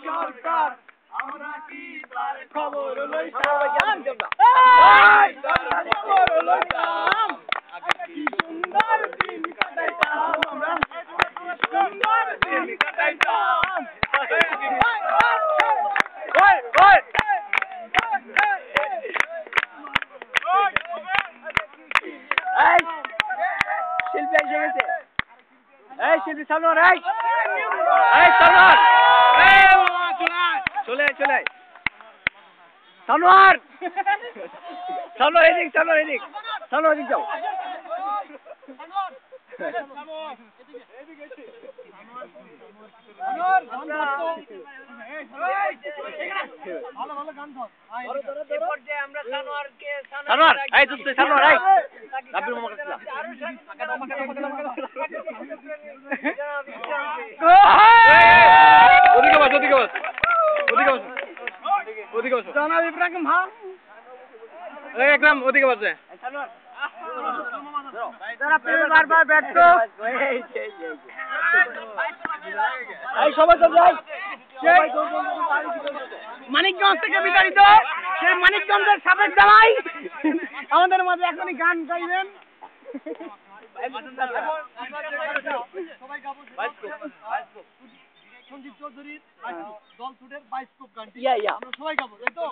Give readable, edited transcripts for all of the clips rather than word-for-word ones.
সরকার আমরা কি তার খবর লইতাম খবর লইতাম কি সুন্দর দিন কাটাইতাম আমরা সুন্দর দিন কাটাইতাম শিল্পী এসে গেছে এই শিল্পী সালোয়ার এই সালোয়ার চলে চলে সালোয়ার সালোয়ার এদিক সালোয়ার এদিক সালোয়ার এদিক যাও ভালো ভালো গান ধর এরপর যে আমরা সানোয়ারকে সানোয়ার এই তুই সানোয়ার এই রাব্বির মামা কাছে যা ওদিকে বস ওদিকে বস ওদিকে বস ওদিকে বস জানাব ইব্রাহিম হ্যাঁ এই একদম ওদিকে বসে সানোয়ার যারা প্রেমে বারবার ব্যর্থ এই সবাই চল যাই মানিকগঞ্জ থেকে বিতাড়িত সেই মানিকগঞ্জের সাবেক জামাই আমাদের মাঝে এখনই গান গাইবেন সবাই গাবো সঞ্জিত চৌধুরীর দল ছুটের বাইস্কোপ গানটি আমরা সবাই গাবো তাই তো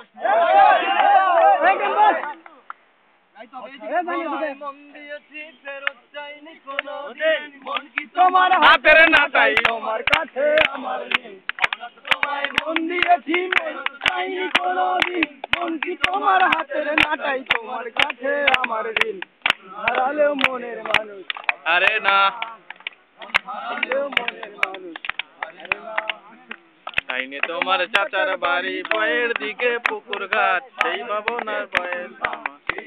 মন দিয়েছি ফেরত চাইনি কোনদিন মন কি তোমার হাতের না তাই তোমার কাছে আমার নেই তোমায় মন দিয়েছি ফেরত চাইনি কোনদিন মন কি তোমার হাতের না তাই তোমার কাছে আমার দিন হারালেও মনের মানুষ আরে না হারালেও মনের মানুষ আরে না তাইনে তোমার চাচার বাড়ি বয়ের দিকে পুকুর ঘাট সেই ভাবনার বয়ের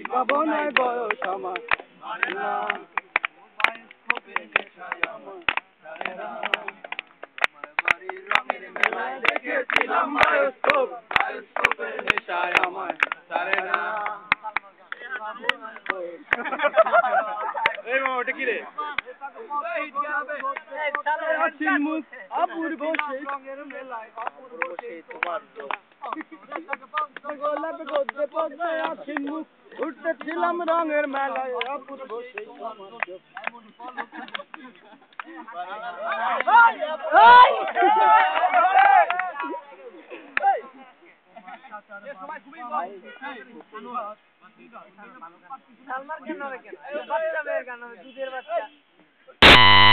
ভাবনায় বয়স আমার আরে না দেখেছিলাম বায়োস্কোপের নেশায় আমার আরে না এই মামা ওটা কি রে অপূর্ব সেই রঙের মেলায় অপূর্ব সেই তোমার গোলাপ গোদে পদ্মায় আছিন মুখ উঠতেছিলাম রঙের মেলায় অপূর্ব সেই সালমান কেন বাচ্চা মেয়ের গান দুধের বাচ্চা